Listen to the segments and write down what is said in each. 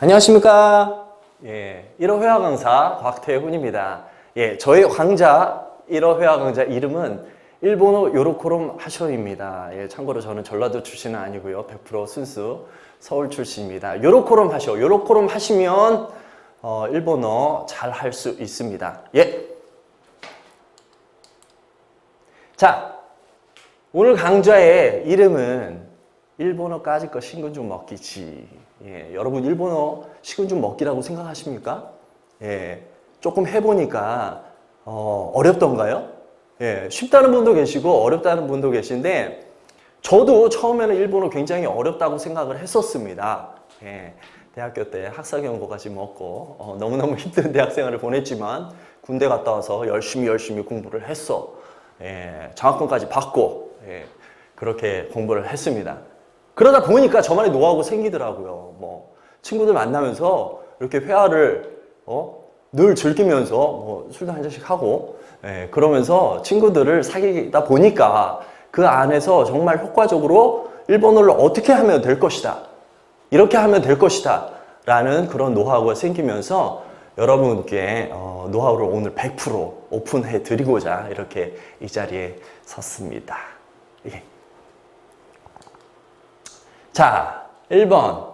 안녕하십니까. 1호 회화 강사 곽태훈입니다. 저의 강좌 1호 회화 강좌 이름은 일본어 요로코롬 하쇼입니다. 참고로 저는 전라도 출신은 아니고요. 100% 순수 서울 출신입니다. 요로코롬 하쇼. 요로코롬 하시면 일본어 잘 할 수 있습니다. 자, 오늘 강좌의 이름은 일본어 까짓 거 식은 죽 먹기지. 여러분 일본어 식은 죽 먹기라고 생각하십니까? 조금 해보니까 어렵던가요? 쉽다는 분도 계시고 어렵다는 분도 계신데 저도 처음에는 일본어 굉장히 어렵다고 생각을 했었습니다. 대학교 때 학사 경고까지 먹고 너무너무 힘든 대학생활을 보냈지만 군대 갔다 와서 열심히 공부를 했어. 장학금까지 받고 그렇게 공부를 했습니다. 그러다 보니까 저만의 노하우가 생기더라고요. 친구들 만나면서 이렇게 회화를 늘 즐기면서 술도 한 잔씩 하고 그러면서 친구들을 사귀다 보니까 그 안에서 정말 효과적으로 일본어를 어떻게 하면 될 것이다, 이렇게 하면 될 것이다 라는 그런 노하우가 생기면서 여러분께 노하우를 오늘 100% 오픈해 드리고자 이렇게 이 자리에 섰습니다. 자, 1번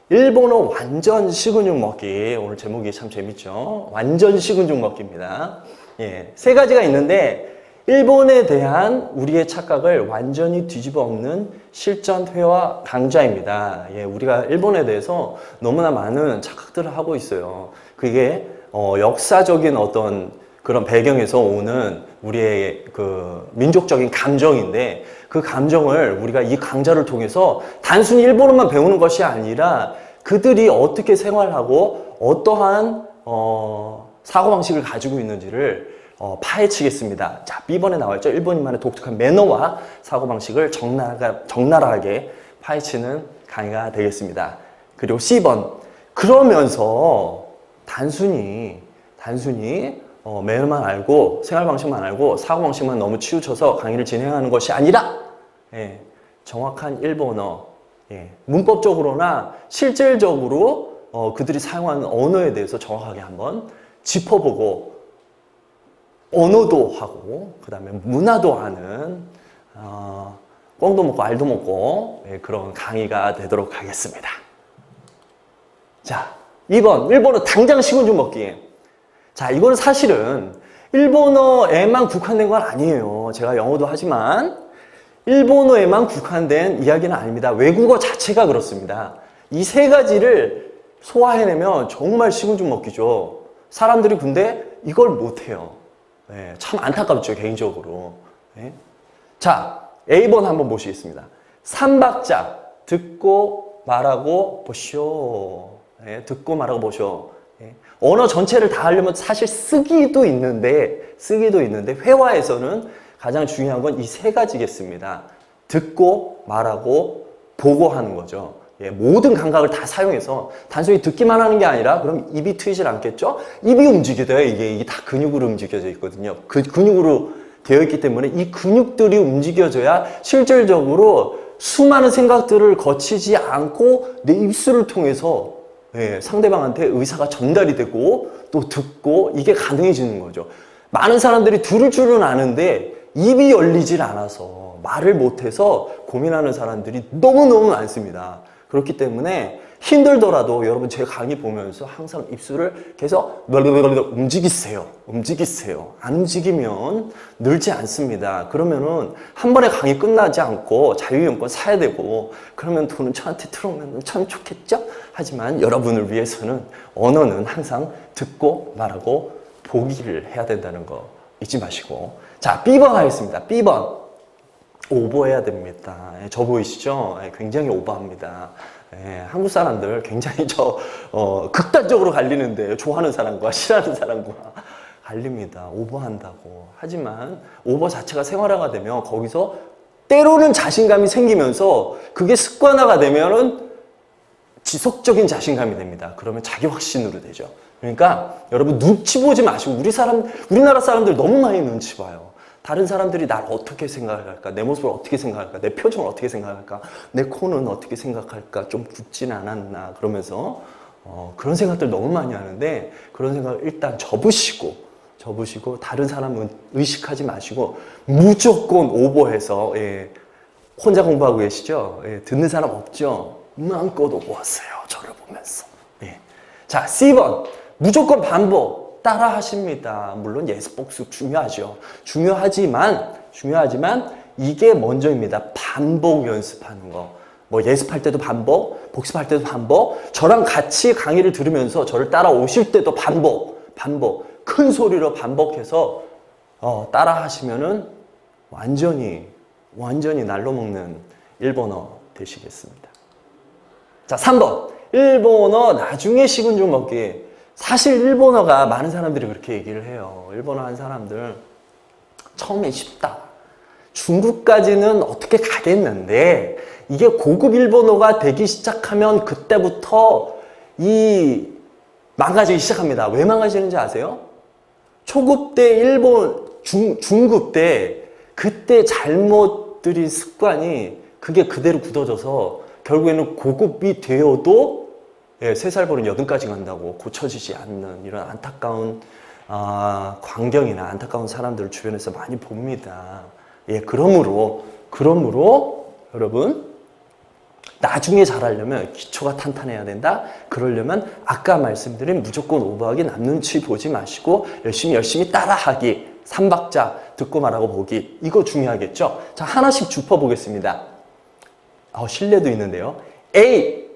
일본어 완전 식은 죽 먹기. 오늘 제목이 참 재밌죠? 완전 식은 죽 먹기입니다. 세 가지가 있는데 일본에 대한 우리의 착각을 완전히 뒤집어 엎는 실전 회화 강좌입니다. 우리가 일본에 대해서 너무나 많은 착각들을 하고 있어요. 그게 역사적인 어떤 그런 배경에서 오는 우리의 그 민족적인 감정인데 그 감정을 우리가 이 강좌를 통해서 단순히 일본어만 배우는 것이 아니라 그들이 어떻게 생활하고 어떠한 사고방식을 가지고 있는지를 파헤치겠습니다. 자, B번에 나와있죠. 일본인만의 독특한 매너와 사고방식을 적나라하게 파헤치는 강의가 되겠습니다. 그리고 C번, 그러면서 단순히 매너만 알고 생활방식만 알고 사고방식만 너무 치우쳐서 강의를 진행하는 것이 아니라 정확한 일본어, 문법적으로나 실질적으로 그들이 사용하는 언어에 대해서 정확하게 한번 짚어보고 언어도 하고 그 다음에 문화도 하는 꽁도 먹고 알도 먹고 그런 강의가 되도록 하겠습니다. 자, 2번 일본어 당장 식은 죽 먹기. 자, 이거는 사실은 일본어에만 국한된 건 아니에요. 제가 영어도 하지만 일본어에만 국한된 이야기는 아닙니다. 외국어 자체가 그렇습니다. 이 세 가지를 소화해내면 정말 식은 죽 먹기죠. 사람들이 근데 이걸 못해요. 참 안타깝죠, 개인적으로. 자, A번 한번 보시겠습니다. 3박자 듣고 말하고 보쇼. 듣고 말하고 보쇼. 언어 전체를 다 하려면 사실 쓰기도 있는데 회화에서는 가장 중요한 건 이 세 가지겠습니다. 듣고 말하고 보고 하는 거죠. 모든 감각을 다 사용해서 단순히 듣기만 하는 게 아니라 그럼 입이 트이질 않겠죠? 입이 움직여져요. 이게 다 근육으로 움직여져 있거든요. 그 근육으로 되어 있기 때문에 이 근육들이 움직여져야 실질적으로 수많은 생각들을 거치지 않고 내 입술을 통해서 상대방한테 의사가 전달이 되고 또 듣고 이게 가능해지는 거죠. 많은 사람들이 들을 줄은 아는데 입이 열리질 않아서 말을 못해서 고민하는 사람들이 너무너무 많습니다. 그렇기 때문에 힘들더라도 여러분 제 강의 보면서 항상 입술을 계속 움직이세요. 안 움직이면 늘지 않습니다. 그러면은 한 번에 강의 끝나지 않고 자유이용권 사야 되고 그러면 돈은 저한테 들어오면 참 좋겠죠? 하지만 여러분을 위해서는 언어는 항상 듣고 말하고 보기를 해야 된다는 거 잊지 마시고. 자, B번 하겠습니다. B번. 오버해야 됩니다. 저 보이시죠? 굉장히 오버합니다. 한국 사람들 굉장히 극단적으로 갈리는데 좋아하는 사람과 싫어하는 사람과 갈립니다. 오버한다고. 하지만 오버 자체가 생활화가 되면 거기서 때로는 자신감이 생기면서 그게 습관화가 되면은 지속적인 자신감이 됩니다. 그러면 자기 확신으로 되죠. 그러니까 여러분 눈치 보지 마시고 우리나라 사람들 너무 많이 눈치 봐요. 다른 사람들이 날 어떻게 생각할까? 내 모습을 어떻게 생각할까? 내 표정을 어떻게 생각할까? 내 코는 어떻게 생각할까? 좀 굽진 않았나? 그러면서 그런 생각들 너무 많이 하는데 그런 생각을 일단 접으시고 다른 사람은 의식하지 마시고 무조건 오버해서 예, 혼자 공부하고 계시죠? 예, 듣는 사람 없죠? 마음껏 오버하세요. 저를 보면서. 예. 자, C번 무조건 반복 따라 하십니다. 물론 예습 복습 중요하죠. 중요하지만 이게 먼저입니다. 반복 연습하는 거. 뭐 예습할 때도 반복, 복습할 때도 반복, 저랑 같이 강의를 들으면서 저를 따라오실 때도 반복. 큰 소리로 반복해서 따라 하시면은 완전히 날로 먹는 일본어 되시겠습니다. 자, 3번. 일본어 나중에 식은 죽 먹기. 사실 일본어가 많은 사람들이 그렇게 얘기를 해요. 일본어 한 사람들 처음엔 쉽다. 중국까지는 어떻게 가겠는데 이게 고급 일본어가 되기 시작하면 그때부터 망가지기 시작합니다. 왜 망가지는지 아세요? 초급 때 중급 때 그때 잘못 들인 습관이 그게 그대로 굳어져서 결국에는 고급이 되어도 3살 버린 8까지 간다고 고쳐지지 않는 이런 안타까운 광경이나 안타까운 사람들을 주변에서 많이 봅니다. 예, 그러므로 여러분 나중에 잘하려면 기초가 탄탄해야 된다. 그러려면 아까 말씀드린 무조건 오버하기, 남 눈치 보지 마시고 열심히 따라하기, 3박자 듣고 말하고 보기, 이거 중요하겠죠. 자, 하나씩 짚어보겠습니다. 신뢰도 있는데요. A.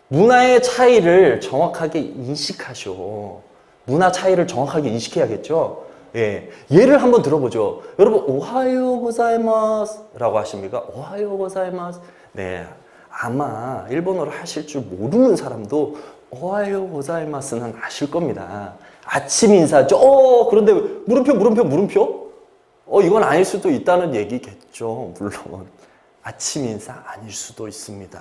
문화의 차이를 정확하게 인식하셔. 문화 차이를 정확하게 인식해야겠죠. 예, 예를 한번 들어보죠. 여러분, 오하요 고자이마스 라고 하십니까? 오하요 고자이마스. 네, 아마 일본어를 하실 줄 모르는 사람도 오하요 고자이마스는 아실 겁니다. 아침 인사죠. 그런데 물음표? 이건 아닐 수도 있다는 얘기겠죠. 물론 아침 인사 아닐 수도 있습니다.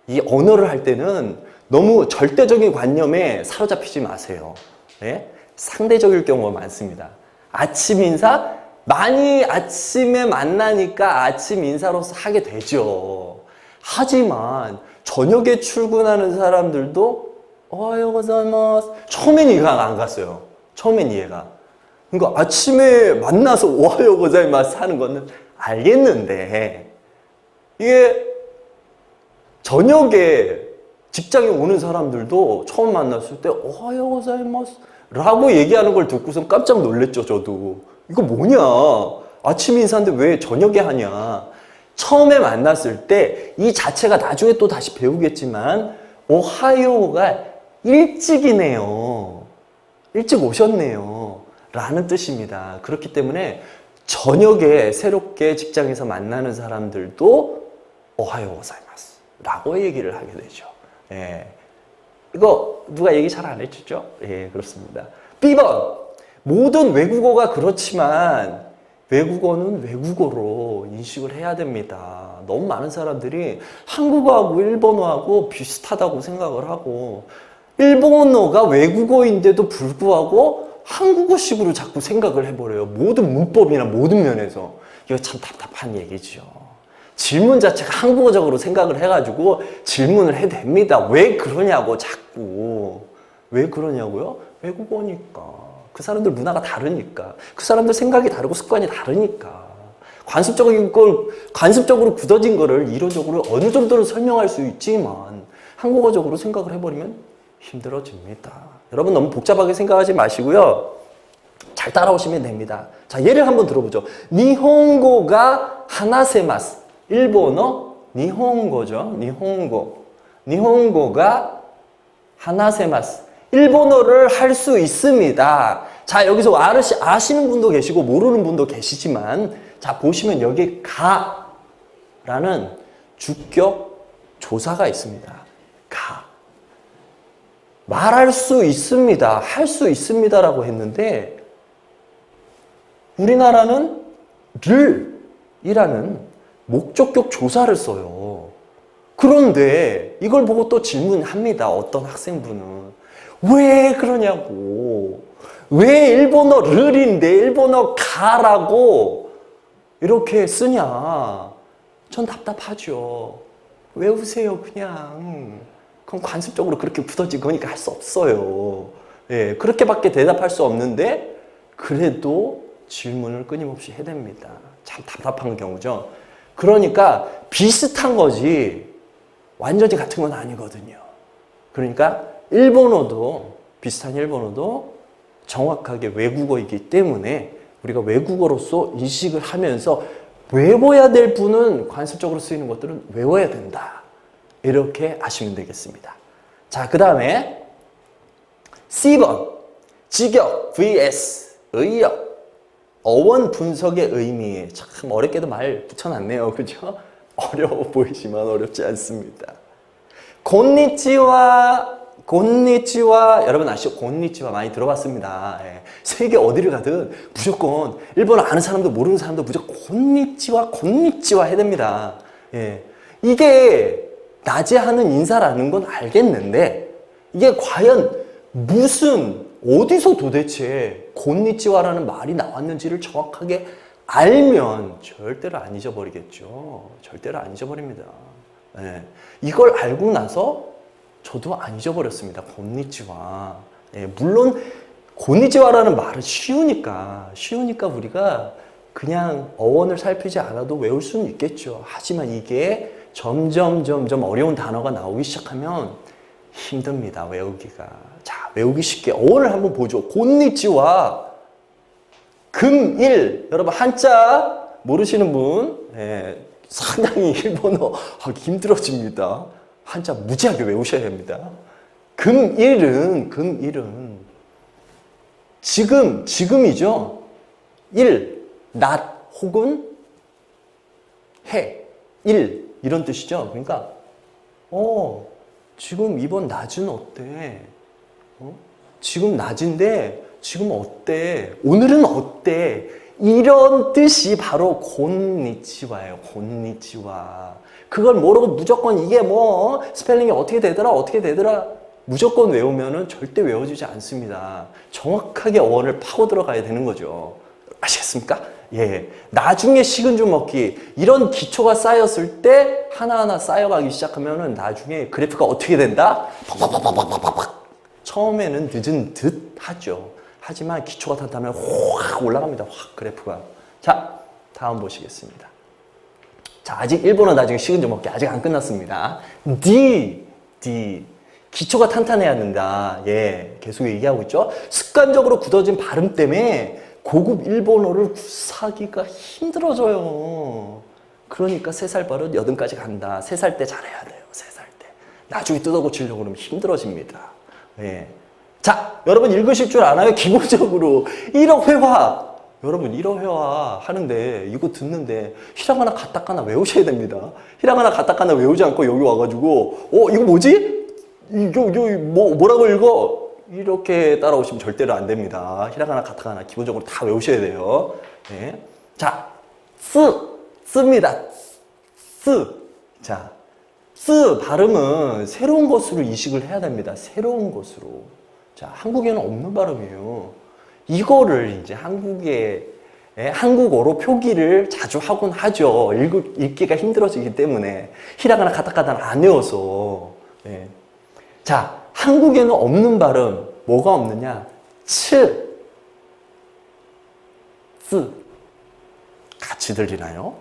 이 언어를 할 때는 너무 절대적인 관념에 사로잡히지 마세요. 네? 상대적일 경우가 많습니다. 아침 인사? 많이 아침에 만나니까 아침 인사로서 하게 되죠. 하지만 저녁에 출근하는 사람들도 오하요 고자이마스 처음엔 이해가 안 갔어요. 그러니까 아침에 만나서 오하요 고자이마스 하는 거는 알겠는데 이게 저녁에 직장에 오는 사람들도 처음 만났을 때 오하요 고자이마스 라고 얘기하는 걸 듣고선 깜짝 놀랐죠. 저도 이거 뭐냐, 아침 인사인데 왜 저녁에 하냐. 처음에 만났을 때 이 자체가 나중에 또 다시 배우겠지만 오하요가 일찍이네요, 일찍 오셨네요 라는 뜻입니다. 그렇기 때문에 저녁에 새롭게 직장에서 만나는 사람들도 오하요 고자이마스 라고 얘기를 하게 되죠. 예. 이거 누가 얘기 잘 안 해주죠? 예, 그렇습니다. B번. 모든 외국어가 그렇지만 외국어는 외국어로 인식을 해야 됩니다. 너무 많은 사람들이 한국어하고 일본어하고 비슷하다고 생각을 하고 일본어가 외국어인데도 불구하고 한국어식으로 자꾸 생각을 해버려요. 모든 문법이나 모든 면에서. 이거 참 답답한 얘기죠. 질문 자체가 한국어적으로 생각을 해가지고 질문을 해도 됩니다. 왜 그러냐고 자꾸. 왜 그러냐고요? 외국어니까. 그 사람들 문화가 다르니까. 그 사람들 생각이 다르고 습관이 다르니까. 관습적으로 굳어진 거를 이론적으로 어느 정도는 설명할 수 있지만 한국어적으로 생각을 해버리면 힘들어집니다. 여러분 너무 복잡하게 생각하지 마시고요. 잘 따라오시면 됩니다. 자, 예를 한번 들어보죠. 니혼고가 하나세마스. 일본어 니혼고죠. 니혼고가 하나세마스. 일본어를 할 수 있습니다. 자, 여기서 아시는 분도 계시고 모르는 분도 계시지만 자, 보시면 여기 가라는 주격 조사가 있습니다. 가. 말할 수 있습니다. 할 수 있습니다라고 했는데 우리나라는 이라는 목적격 조사를 써요. 그런데 이걸 보고 또 질문합니다. 어떤 학생분은. 왜 그러냐고. 왜 일본어 를인데 일본어 가라고 이렇게 쓰냐. 전 답답하죠. 외우세요 그냥. 그럼 관습적으로 그렇게 굳어진 거니까 할 수 없어요. 예, 그렇게밖에 대답할 수 없는데 그래도 질문을 끊임없이 해야 됩니다. 참 답답한 경우죠. 그러니까 비슷한 거지 완전히 같은 건 아니거든요. 그러니까 일본어도 비슷한 일본어도 정확하게 외국어이기 때문에 우리가 외국어로서 인식을 하면서 외워야 될 부분은 관습적으로 쓰이는 것들은 외워야 된다. 이렇게 아시면 되겠습니다. 자, 그 다음에 C번 직역 vs 의역 어원 분석의 의미. 참 어렵게도 말 붙여놨네요. 그죠? 어려워 보이지만 어렵지 않습니다. 곤니치와 여러분 아시죠? 곤니치와 많이 들어봤습니다. 예. 세계 어디를 가든 무조건 일본어 아는 사람도 모르는 사람도 무조건 곤니치와 해야 됩니다. 예. 이게 낮에 하는 인사라는 건 알겠는데 이게 과연 어디서 도대체 곤니치와라는 말이 나왔는지를 정확하게 알면 절대로 안 잊어버리겠죠. 절대로 안 잊어버립니다. 예. 이걸 알고 나서 저도 안 잊어버렸습니다. 곤니치와. 예. 물론 곤니치와라는 말은 쉬우니까 우리가 그냥 어원을 살피지 않아도 외울 수는 있겠죠. 하지만 이게 점점 어려운 단어가 나오기 시작하면 힘듭니다. 외우기가. 자, 외우기 쉽게 어원을 한번 보죠. 곤니치와 금일. 여러분 한자 모르시는 분 상당히 일본어 힘들어집니다. 한자 무지하게 외우셔야 됩니다. 금일은 지금이죠. 일, 낮 혹은 해, 일 이런 뜻이죠. 그러니까 지금 이번 낮은 어때? 지금 낮인데 지금 어때? 오늘은 어때? 이런 뜻이 바로 곤니치와예요. 곤니치와. 그걸 모르고 무조건 이게 스펠링이 어떻게 되더라 무조건 외우면은 절대 외워지지 않습니다. 정확하게 어원을 파고 들어가야 되는 거죠. 아시겠습니까? 예. 나중에 식은 죽 먹기 이런 기초가 쌓였을 때 하나하나 쌓여가기 시작하면은 나중에 그래프가 어떻게 된다? 팍팍팍팍팍팍. 처음에는 늦은 듯 하죠. 하지만 기초가 탄탄하면 확 올라갑니다. 확 그래프가. 자, 다음 보시겠습니다. 자, 아직 일본어 나중에 식은 죽 먹기 아직 안 끝났습니다. D. 기초가 탄탄해야 된다. 예, 계속 얘기하고 있죠. 습관적으로 굳어진 발음 때문에 고급 일본어를 구사하기가 힘들어져요. 그러니까 3살 버릇 8까지 간다. 3살 때 잘해야 돼요. 3살 때. 나중에 뜯어고치려고 그러면 힘들어집니다. 예. 자, 여러분 읽으실 줄 아나요? 기본적으로 1억 회화. 여러분 1억 회화 하는데 이거 듣는데 히라가나 가타카나 외우셔야 됩니다. 히라가나 가타카나 외우지 않고 여기 와가지고 이거 뭐지? 이거 뭐라고 읽어? 이렇게 따라오시면 절대로 안 됩니다. 히라가나 가타카나 기본적으로 다 외우셔야 돼요. 네. 자, 쓰입니다. 자, 발음은 새로운 것으로 이식을 해야 됩니다. 새로운 것으로. 자, 한국에는 없는 발음이에요. 이거를 이제 한국어로 표기를 자주 하곤 하죠. 읽기가 힘들어지기 때문에. 히라가나 가타카나를 안 외워서. 예. 자, 한국에는 없는 발음, 뭐가 없느냐? 츠, 쓰. 같이 들리나요?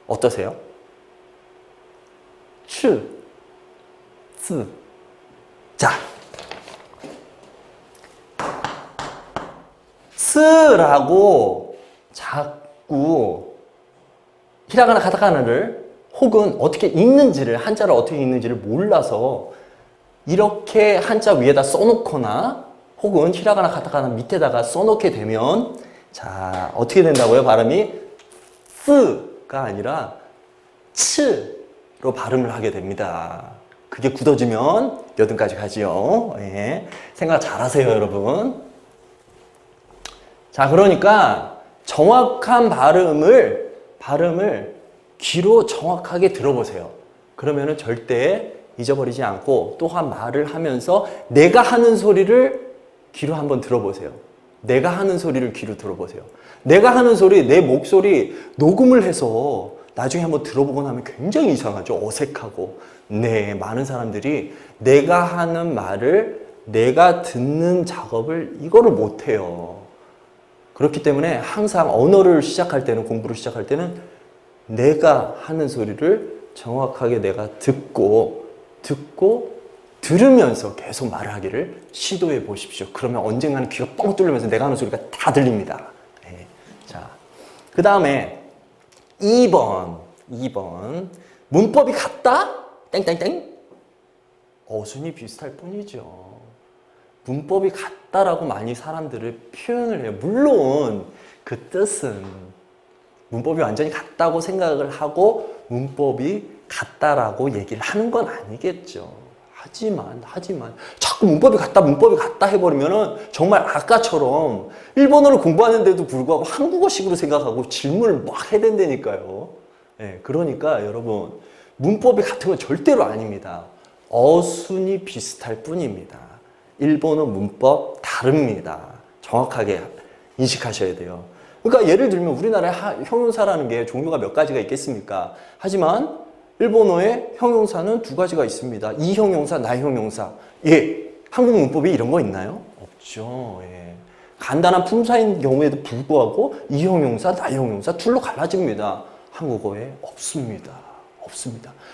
어떠세요? 츠, 쓰. 자, 스라고 자꾸 히라가나 가타카나를 혹은 어떻게 읽는지를, 한자를 어떻게 읽는지를 몰라서 이렇게 한자 위에다 써놓거나 혹은 히라가나 가타카나 밑에다가 써놓게 되면 자, 어떻게 된다고요? 발음이 쓰가 아니라 츠로 발음을 하게 됩니다. 그게 굳어지면 여든까지 가지요. 예. 생각 잘하세요, 여러분. 자, 그러니까 정확한 발음을 귀로 정확하게 들어보세요. 그러면은 절대 잊어버리지 않고 또한 말을 하면서 내가 하는 소리를 귀로 한번 들어보세요. 내가 하는 소리를 귀로 들어보세요. 내가 하는 소리, 내 목소리 녹음을 해서 나중에 한번 들어보고 나면 굉장히 이상하죠. 어색하고. 네, 많은 사람들이 내가 하는 말을 내가 듣는 작업을 이거를 못해요. 그렇기 때문에 항상 언어를 시작할 때는, 공부를 시작할 때는 내가 하는 소리를 정확하게 내가 듣고 들으면서 계속 말을 하기를 시도해 보십시오. 그러면 언젠가는 귀가 뻥 뚫리면서 내가 하는 소리가 다 들립니다. 네. 자, 그 다음에 2번. 문법이 같다? 땡땡땡. 어순이 비슷할 뿐이죠. 문법이 같다라고 많이 사람들을 표현을 해요. 물론 그 뜻은 문법이 완전히 같다고 생각을 하고 문법이 같다라고 얘기를 하는 건 아니겠죠. 하지만 자꾸 문법이 같다 해버리면은 정말 아까처럼 일본어를 공부하는데도 불구하고 한국어식으로 생각하고 질문을 막 해야 된다니까요. 네, 그러니까 여러분 문법이 같은 건 절대로 아닙니다. 어순이 비슷할 뿐입니다. 일본어 문법 다릅니다. 정확하게 인식하셔야 돼요. 그러니까 예를 들면 우리나라의 형용사라는 게 종류가 몇 가지가 있겠습니까? 하지만 일본어의 형용사는 2가지가 있습니다. 이 형용사, 나 형용사. 예, 한국 문법에 이런 거 있나요? 없죠. 예. 간단한 품사인 경우에도 불구하고 이 형용사, 나 형용사 둘로 갈라집니다. 한국어에 없습니다.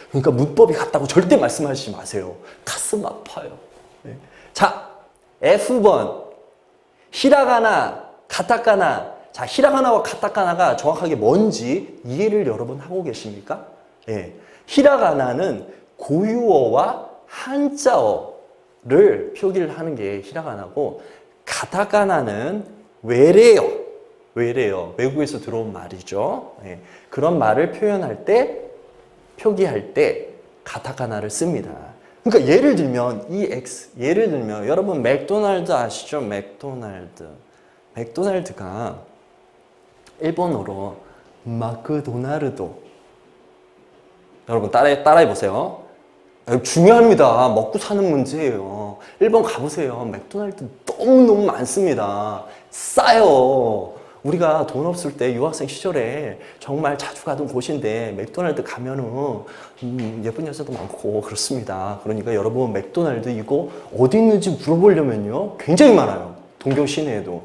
그러니까 문법이 같다고 절대 말씀하시지 마세요. 가슴 아파요. 예. 자, F번. 히라가나, 가타카나. 자, 히라가나와 가타카나가 정확하게 뭔지 이해를 여러분 하고 계십니까? 예. 히라가나는 고유어와 한자어를 표기를 하는 게 히라가나고, 가타카나는 외래어, 외국에서 들어온 말이죠. 예. 그런 말을 표현할 때, 표기할 때 가타카나를 씁니다. 그러니까 예를 들면 예를 들면 여러분 맥도날드 아시죠? 맥도날드가 일본어로 마크도나르도. 여러분 따라해 보세요. 중요합니다. 먹고 사는 문제예요. 일본 가보세요. 맥도날드 너무너무 많습니다. 싸요. 우리가 돈 없을 때 유학생 시절에 정말 자주 가던 곳인데 맥도날드 가면은 예쁜 여자도 많고 그렇습니다. 그러니까 여러분 맥도날드 이거 어디 있는지 물어보려면요 굉장히 많아요. 동경 시내에도.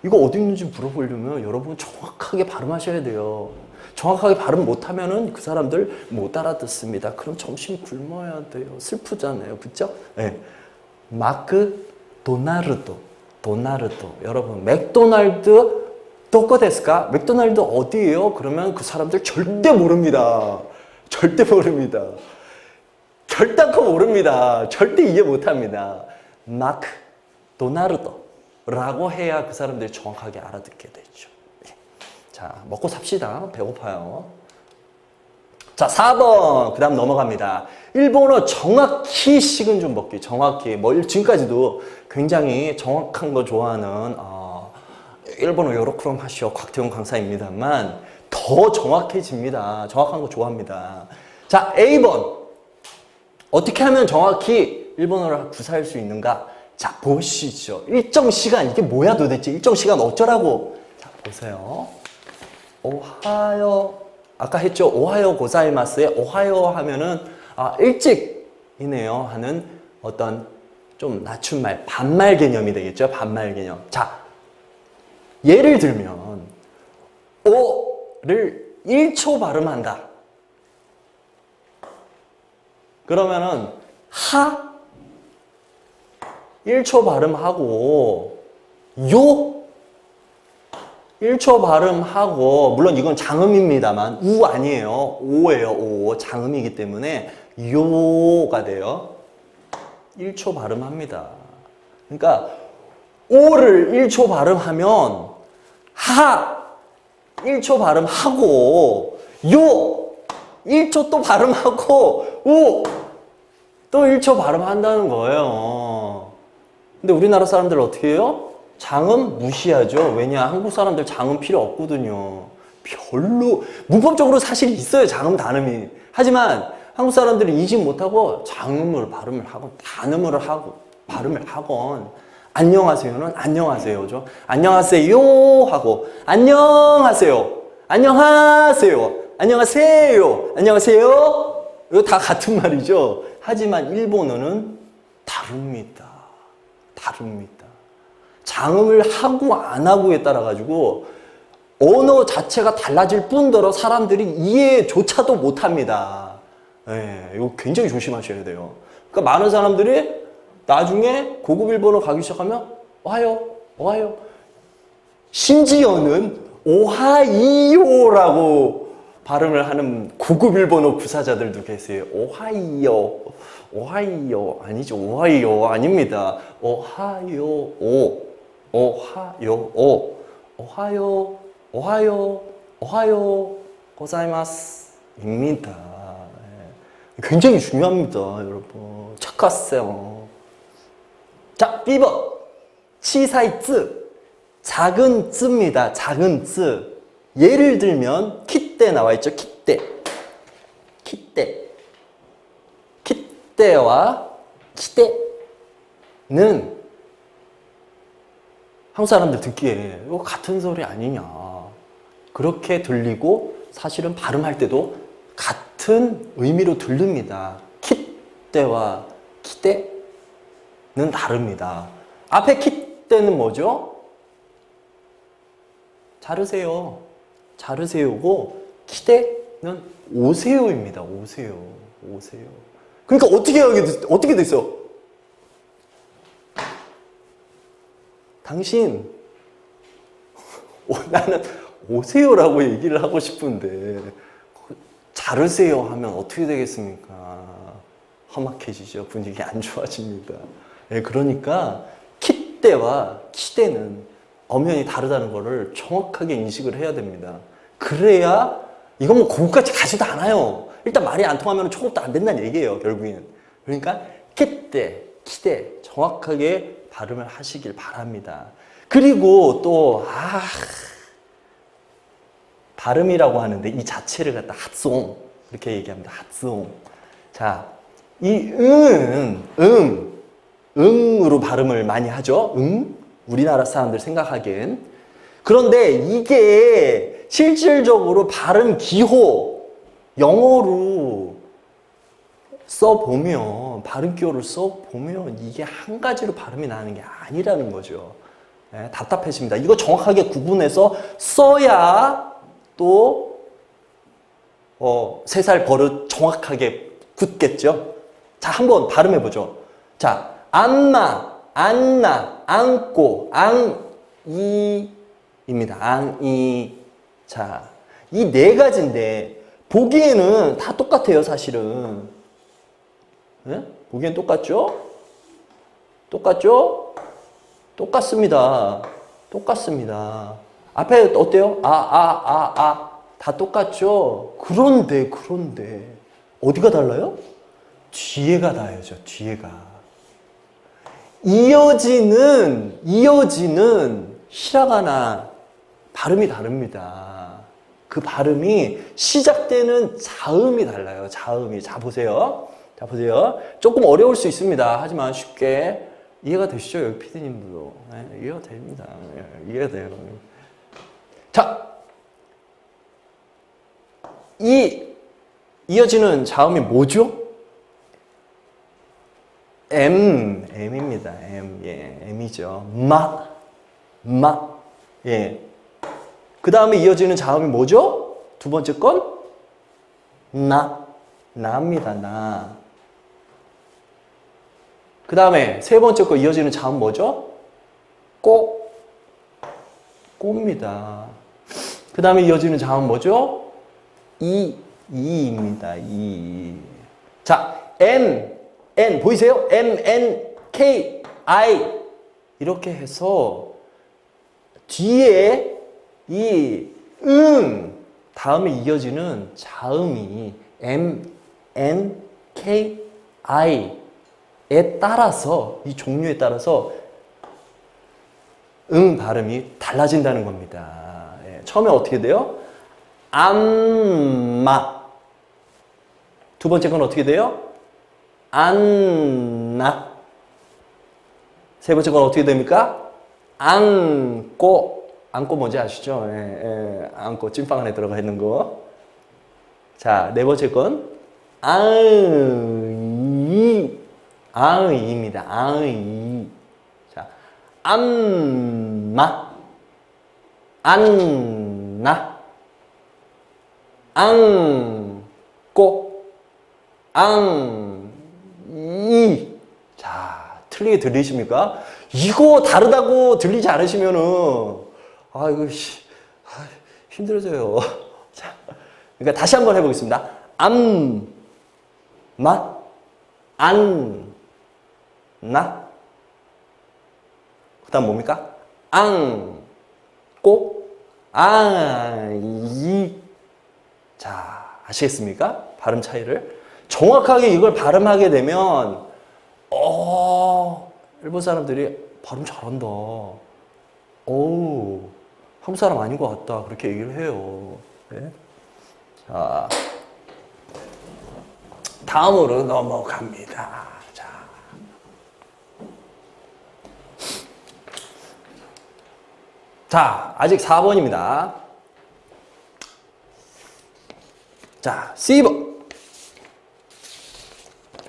이거 어디 있는지 물어보려면 여러분 정확하게 발음하셔야 돼요. 정확하게 발음 못하면은 그 사람들 못 알아듣습니다. 그럼 점심 굶어야 돼요. 슬프잖아요. 그쵸? 네. 마크도나르도. 여러분 맥도날드 도코 데스까? 맥도날드 어디예요? 그러면 그 사람들 절대 모릅니다. 결단코 모릅니다. 절대 이해 못합니다. 마크도나르도라고 해야 그 사람들이 정확하게 알아듣게 되죠. 자, 먹고 삽시다. 배고파요. 자, 4번. 그 다음 넘어갑니다. 일본어 정확히 식은 죽 먹기. 정확히. 지금까지도 굉장히 정확한 거 좋아하는, 일본어 요렇게럼 하시오. 곽태용 강사입니다만, 더 정확해집니다. 정확한 거 좋아합니다. 자, A번. 어떻게 하면 정확히 일본어를 구사할 수 있는가? 자, 보시죠. 일정 시간. 이게 뭐야 도대체? 일정 시간 어쩌라고? 자, 보세요. 오하요. 아까 했죠? 오하요 고자이마스에 오하요 하면은 일찍이네요 하는 어떤 좀 낮춤말, 반말 개념이 되겠죠? 반말 개념. 자, 예를 들면 오를 1초 발음한다. 그러면은 하 1초 발음하고 요 1초 발음하고, 물론 이건 장음입니다만 우 아니에요. 오예요. 오. 장음이기 때문에 요가 돼요. 1초 발음합니다. 그러니까 오를 1초 발음하면 하 1초 발음하고 요 1초 또 발음하고 오 또 1초 발음한다는 거예요. 근데 우리나라 사람들 어떻게 해요? 장음 무시하죠. 왜냐? 한국 사람들 장음 필요 없거든요. 별로 문법적으로 사실 있어요. 장음 단음이. 하지만 한국 사람들이 인식 못하고 장음을 발음을 하고 단음을 하고 발음을 하건, 안녕하세요는 안녕하세요죠. 안녕하세요 하고 안녕하세요. 안녕하세요. 안녕하세요. 안녕하세요. 이거 다 같은 말이죠. 하지만 일본어는 다릅니다. 다릅니다. 장음을 하고 안 하고에 따라 가지고 언어 자체가 달라질 뿐더러 사람들이 이해조차도 못합니다. 예, 이거 굉장히 조심하셔야 돼요. 그러니까 많은 사람들이 나중에 고급 일본어 가기 시작하면 오하요. 심지어는 오하이요라고 발음을 하는 고급 일본어 구사자들도 계세요. 오하이요 아니죠. 오하이요 아닙니다. 오하요 고자이마스입니다. 굉장히 중요합니다, 여러분. 착각하세요. 자, B번 치사이 쯔 작은 쯔입니다. 작은 쯔. 예를 들면 키때 나와 있죠. 키때와 키때는 한국 사람들 듣기에 이거 같은 소리 아니냐 그렇게 들리고 사실은 발음할 때도 같은 의미로 들립니다. 키때와 키때는 다릅니다. 앞에 키때는 뭐죠? 자르세요고 키때는 오세요입니다. 오세요. 그러니까 어떻게 됐어? 당신 나는 오세요라고 얘기를 하고 싶은데 자르세요 하면 어떻게 되겠습니까? 험악해지죠. 분위기 안 좋아집니다. 네, 그러니까 키때와 키때는 엄연히 다르다는 것을 정확하게 인식을 해야 됩니다. 그래야 이건 뭐 고급까지 가지도 않아요. 일단 말이 안 통하면 초급도 안 된다는 얘기예요. 결국에는. 그러니까 키때, 키때 정확하게 발음을 하시길 바랍니다. 그리고 또 발음이라고 하는데 이 자체를 갖다 핫송 이렇게 얘기합니다. 핫송. 자, 이 응으로 발음을 많이 하죠. 우리나라 사람들 생각하기엔. 그런데 이게 실질적으로 발음 기호 영어로 써보면 발음 기호를 써보면 이게 한 가지로 발음이 나는 게 아니라는 거죠. 네, 답답해집니다. 이거 정확하게 구분해서 써야 또 3살 버릇 정확하게 굳겠죠. 자, 한번 발음해보죠. 자, 안나, 안고, 앙이입니다. 앙이. 자, 이 4가지인데 보기에는 다 똑같아요, 사실은. 네? 보기엔 똑같죠? 똑같습니다. 앞에 어때요? 다 똑같죠? 그런데 어디가 달라요? 뒤에가 다르죠. 뒤에가. 이어지는 히라가나 발음이 다릅니다. 그 발음이 시작되는 자음이 달라요. 자음이. 자, 보세요. 조금 어려울 수 있습니다. 하지만 쉽게 이해가 되시죠? 여기 피디님들도. 네, 이해가 됩니다. 네, 이해가 돼요. 자, 이어지는 자음이 뭐죠? M입니다. M이죠. 예. 그 다음에 이어지는 자음이 뭐죠? 두 번째 건? 나입니다. 나. 그 다음에 세 번째 거 이어지는 자음 뭐죠? 꼬입니다. 그 다음에 이어지는 자음 뭐죠? 이입니다. 자, N 보이세요? K, I 이렇게 해서 뒤에 이 다음에 이어지는 자음이 K, I에 따라서 이 종류에 따라서 발음이 달라진다는 겁니다. 예, 처음에 어떻게 돼요? 안마. 두 번째 건 어떻게 돼요? 안나. 세 번째 건 어떻게 됩니까? 안고 뭔지 아시죠? 안고 찐빵 안에 들어가 있는 거. 자, 네 번째 건 아의, 아의입니다. 아의. 자, 안마, 안나, 안고, 이. 자, 틀리게 들리십니까? 이거 다르다고 들리지 않으시면은, 이거, 힘들어져요. 자, 그러니까 다시 한번 해보겠습니다. 마, 안, 나. 그 다음 뭡니까? 꼬, 이. 자, 아시겠습니까? 발음 차이를. 정확하게 이걸 발음하게 되면, 일본 사람들이 발음 잘한다. 한국 사람 아닌 것 같다. 그렇게 얘기를 해요. 네? 자, 다음으로 넘어갑니다. 자, 아직 4번입니다. 자, C번.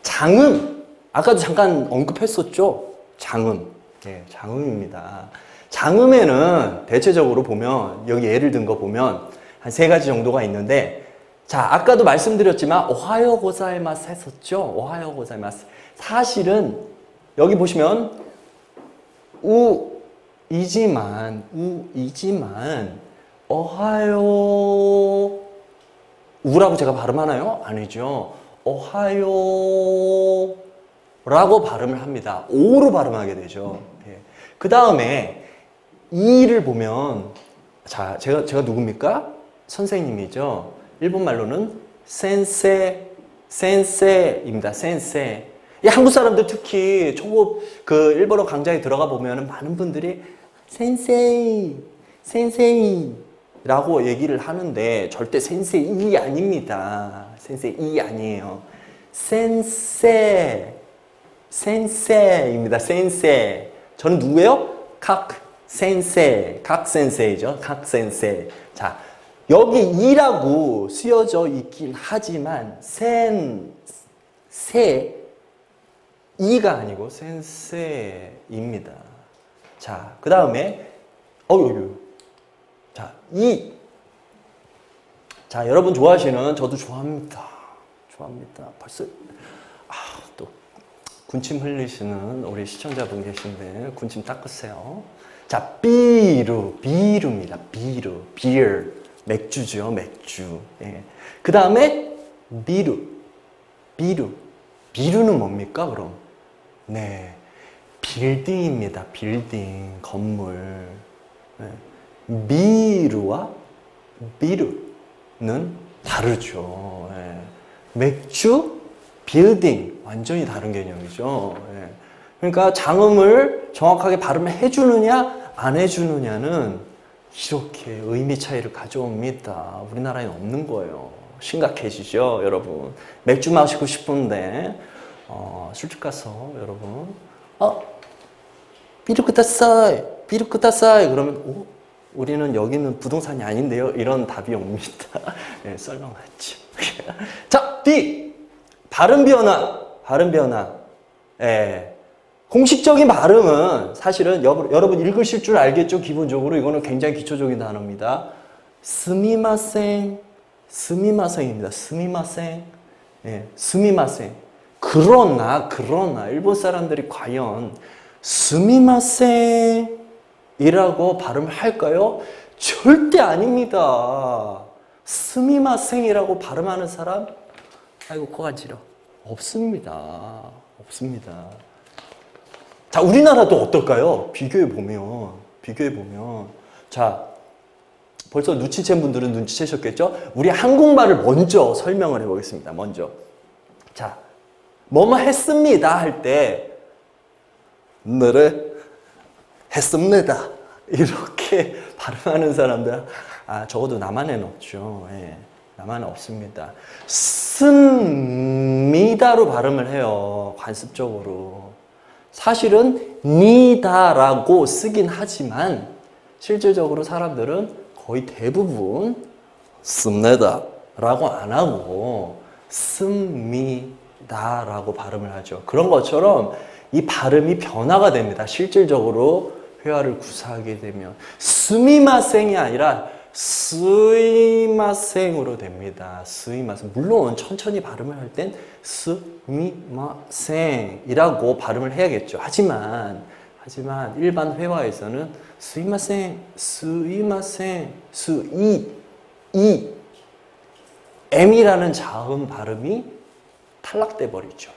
장음. 아까도 잠깐 언급했었죠? 장음. 네, 장음입니다. 장음에는 대체적으로 보면, 여기 예를 든 거 보면, 한 3가지 정도가 있는데, 자, 아까도 말씀드렸지만, 오하요 고자이마스 했었죠? 오하요 고자이마스. 사실은, 여기 보시면, 우이지만, 오하요, 우라고 제가 발음하나요? 아니죠. 오하요, 라고 발음을 합니다. 오로 발음하게 되죠. 예. 그 다음에, 이를 보면, 자, 제가 누굽니까? 선생님이죠. 일본 말로는 센세입니다. 센세. 이 한국 사람들 특히 초급 일본어 강좌에 들어가 보면 많은 분들이 센세이라고 얘기를 하는데 절대 센세이 아닙니다. 센세이 아니에요. 센세입니다. 센세. 저는 누구예요? 각 센세이죠. 각 센세. 자, 여기 이라고 쓰여져 있긴 하지만 이가 아니고 센세입니다. 자, 그 다음에 자, 자, 여러분 좋아하시는 저도 좋아합니다. 벌써 또 군침 흘리시는 우리 시청자분 계신데 군침 닦으세요. 자, 비루입니다. 비어. 맥주죠, 맥주. 예. 그 다음에 비루는 뭡니까, 그럼? 네, 빌딩입니다. 빌딩, 건물. 네. 미루와 비루는 다르죠. 예. 맥주, 빌딩, 완전히 다른 개념이죠. 예. 그러니까 장음을 정확하게 발음을 해주느냐, 안 해주느냐는 이렇게 의미 차이를 가져옵니다. 우리나라에 없는 거예요. 심각해지죠, 여러분. 맥주 마시고 싶은데 술집 가서 여러분 비루 쿠다사이 그러면 우리는 여기는 부동산이 아닌데요. 이런 답이 옵니다. 네, 썰렁하죠. 자, D 발음 변화. 예. 공식적인 발음은 사실은 여러분 읽으실 줄 알겠죠? 기본적으로 이거는 굉장히 기초적인 단어입니다. 스미마생, 스미마생입니다. 스미마생. 예, 스미마생. 그러나 일본 사람들이 과연 스미마생이라고 발음을 할까요? 절대 아닙니다. 스미마생이라고 발음하는 사람? 아이고 코 간지러. 없습니다. 자, 우리나라도 어떨까요? 비교해 보면. 자, 벌써 눈치챈 분들은 눈치채셨겠죠? 우리 한국말을 먼저 설명을 해보겠습니다. 자, 뭐뭐 했습니다 할 때, 너를 했습니다. 이렇게 발음하는 사람들, 적어도 남한에는 없죠. 예, 남한은 없습니다. 씁니다로 발음을 해요. 관습적으로. 사실은 니다라고 쓰긴 하지만 실질적으로 사람들은 거의 대부분 씁니다 라고 안 하고 씁니다 라고 발음을 하죠. 그런 것처럼 이 발음이 변화가 됩니다. 실질적으로 회화를 구사하게 되면 스미마생이 아니라 스이마생으로 됩니다. 스이마생. 물론 천천히 발음을 할 땐 스미마생이라고 발음을 해야겠죠. 하지만 일반 회화에서는 스이마생, 스이마생, M이라는 자음 발음이 탈락돼 버리죠.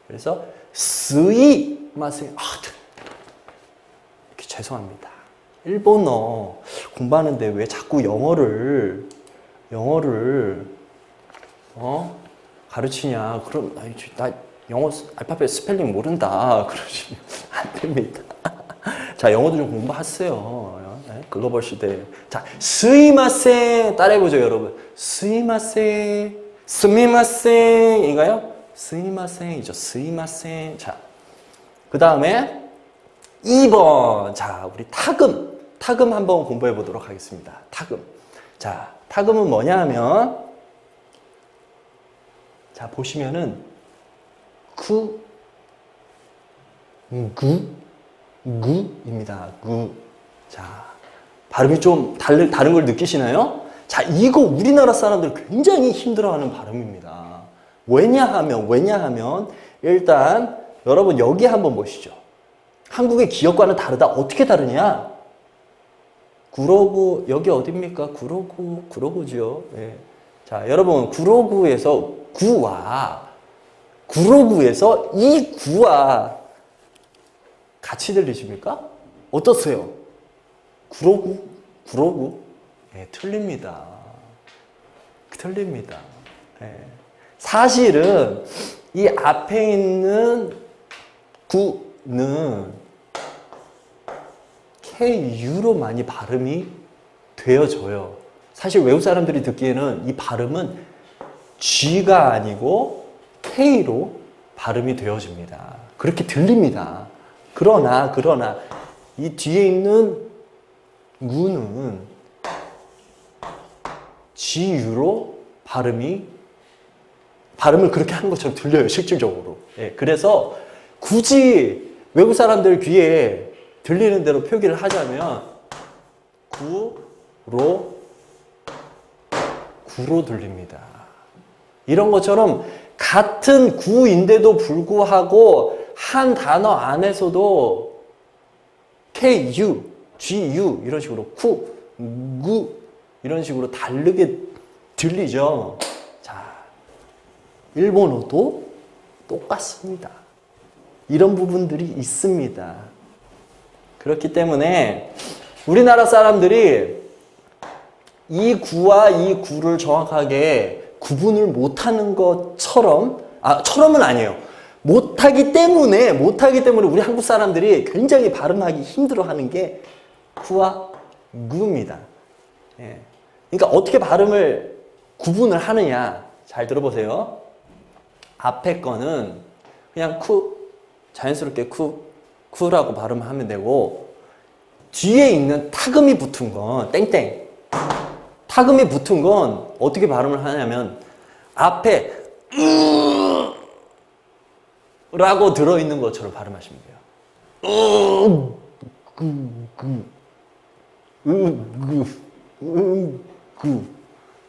그래서 스이마생. 이렇게 죄송합니다. 일본어 공부하는데 왜 자꾸 영어를 가르치냐? 그럼 나 영어 알파벳 스펠링 모른다 그러시면 안 됩니다. 자, 영어도 좀 공부하세요. 네? 글로벌 시대. 자, 스미마셍 따라해보죠, 여러분. 스미마셍, 스미마셍인가요? 스미마셍이죠. 스미마셍. 자, 그 다음에 2번. 자, 우리 타금 한번 공부해 보도록 하겠습니다. 타금. 자, 타금은 뭐냐 하면, 자, 보시면은, 구입니다. 구. 자, 발음이 좀 다른 걸 느끼시나요? 자, 이거 우리나라 사람들 굉장히 힘들어하는 발음입니다. 왜냐하면, 일단, 여러분 여기 한번 보시죠. 한국의 기억과는 다르다. 어떻게 다르냐? 구로구, 여기 어딥니까? 구로구죠. 예. 자, 여러분, 구로구에서 이 구와 같이 들리십니까? 어떠세요? 구로구? 예, 틀립니다. 예. 사실은 이 앞에 있는 구는 KU로 많이 발음이 되어져요. 사실 외국 사람들이 듣기에는 이 발음은 G가 아니고 K로 발음이 되어집니다. 그렇게 들립니다. 그러나 이 뒤에 있는 구는 GU로 발음을 그렇게 하는 것처럼 들려요, 실질적으로. 예, 그래서 굳이 외국 사람들 귀에 들리는 대로 표기를 하자면 구로 들립니다. 이런 것처럼 같은 구인데도 불구하고 한 단어 안에서도 KU, GU 이런 식으로 구 이런 식으로 다르게 들리죠. 자, 일본어도 똑같습니다. 이런 부분들이 있습니다. 그렇기 때문에 우리나라 사람들이 이 구와 이 구를 정확하게 구분을 못하는 것처럼, 처럼은 아니에요. 못하기 때문에 우리 한국 사람들이 굉장히 발음하기 힘들어하는 게 구와 구입니다. 예. 그러니까 어떻게 발음을 구분을 하느냐, 잘 들어보세요. 앞에 거는 그냥 자연스럽게 쿠라고 발음하면 되고, 뒤에 있는 타금이 붙은 건 땡땡. 타금이 붙은 건 어떻게 발음을 하냐면 앞에 라고 들어있는 것처럼 발음하시면 돼요.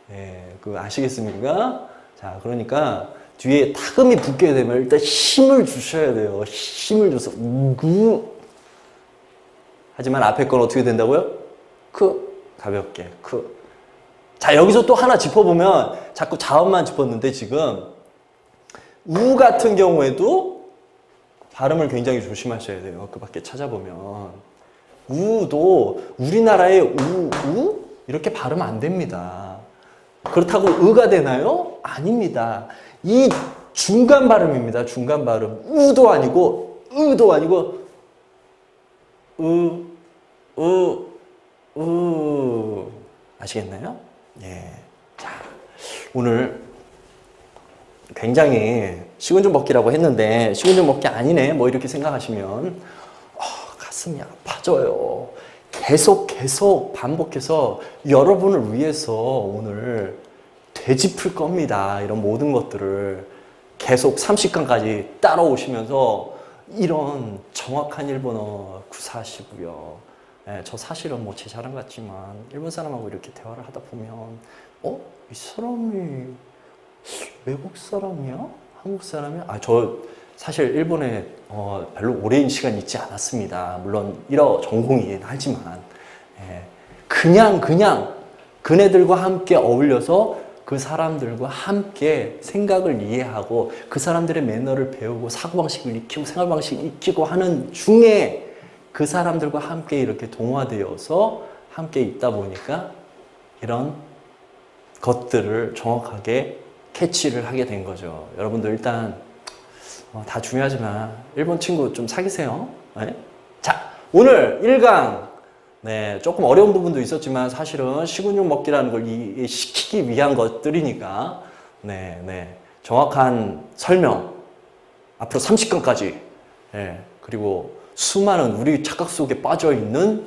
네, 그거 아시겠습니까? 자, 그러니까 뒤에 타금이 붙게 되면 일단 힘을 주셔야 돼요. 힘을 줘서 하지만 앞에 건 어떻게 된다고요? 가볍게 자, 여기서 또 하나 짚어보면 자꾸 자음만 짚었는데 지금 우 같은 경우에도 발음을 굉장히 조심하셔야 돼요. 그 밖에 찾아보면 우도 우리나라의 우 이렇게 발음 안 됩니다. 그렇다고 의가 되나요? 아닙니다. 이 중간 발음입니다. 중간 발음. 우도 아니고 의도 아니고 아시겠나요? 예. 자, 오늘 굉장히 식은 죽 먹기라고 했는데 식은 죽 먹기 아니네 뭐 이렇게 생각하시면 가슴이 아파져요. 계속 반복해서 여러분을 위해서 오늘 되짚을 겁니다. 이런 모든 것들을 계속 30강까지 따라오시면서 이런 정확한 일본어 구사하시고요. 예, 저 사실은 뭐 제 자랑 같지만 일본 사람하고 이렇게 대화를 하다 보면 이 사람이 외국 사람이야? 한국 사람이야? 저 사실 일본에 별로 오랜 시간 있지 않았습니다. 물론 일어 전공이긴 하지만 그냥 그네들과 함께 어울려서 그 사람들과 함께 생각을 이해하고 그 사람들의 매너를 배우고 사고방식을 익히고 생활방식을 익히고 하는 중에 그 사람들과 함께 이렇게 동화되어서 함께 있다 보니까 이런 것들을 정확하게 캐치를 하게 된 거죠. 여러분들 일단 다 중요하지만 일본 친구 좀 사귀세요. 네? 자, 오늘 1강 조금 어려운 부분도 있었지만 사실은 식은죽 먹기라는 걸 시키기 위한 것들이니까 정확한 설명 앞으로 30강까지 그리고 수많은 우리 착각 속에 빠져있는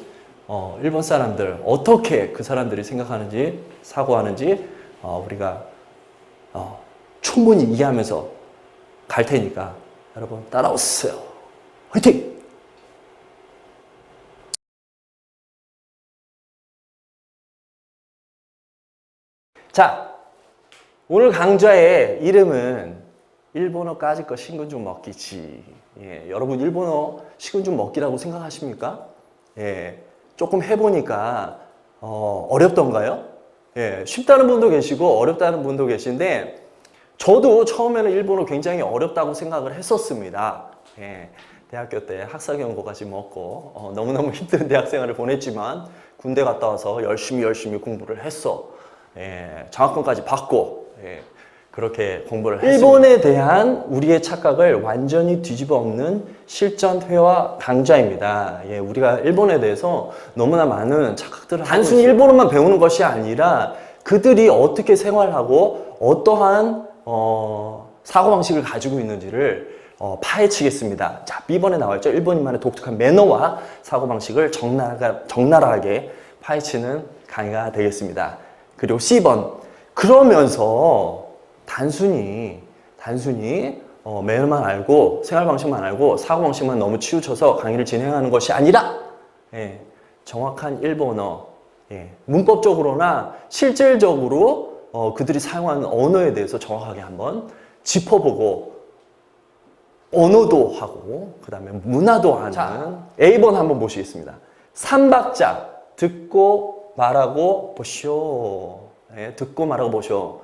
일본 사람들 어떻게 그 사람들이 생각하는지 사고하는지 우리가 충분히 이해하면서 갈 테니까 여러분 따라오세요. 화이팅! 자, 오늘 강좌의 이름은 일본어까지 거 식은죽 먹기지. 여러분 일본어 식은죽 먹기라고 생각하십니까? 조금 해보니까 어렵던가요? 쉽다는 분도 계시고 어렵다는 분도 계신데 저도 처음에는 일본어 굉장히 어렵다고 생각을 했었습니다. 대학교 때 학사경고까지 먹고 너무너무 힘든 대학생활을 보냈지만 군대 갔다 와서 열심히 공부를 했어. 장학금까지 받고 그렇게 공부를 했습니다. 일본에 대한 우리의 착각을 완전히 뒤집어 엎는 실전 회화 강좌입니다. 우리가 일본에 대해서 너무나 많은 착각들을 단순히 일본어만 배우는 것이 아니라 그들이 어떻게 생활하고 어떠한 사고방식을 가지고 있는지를 파헤치겠습니다. 자, B번에 나와있죠. 일본인만의 독특한 매너와 사고방식을 적나라하게 파헤치는 강의가 되겠습니다. 그리고 C번, 그러면서 단순히 매너만 알고 생활방식만 알고 사고방식만 너무 치우쳐서 강의를 진행하는 것이 아니라 정확한 일본어, 문법적으로나 실질적으로 그들이 사용하는 언어에 대해서 정확하게 한번 짚어보고 언어도 하고 그 다음에 문화도 하는 A번 한번 보시겠습니다. 3박자 듣고 말하고 보시오. 듣고 말하고 보시오.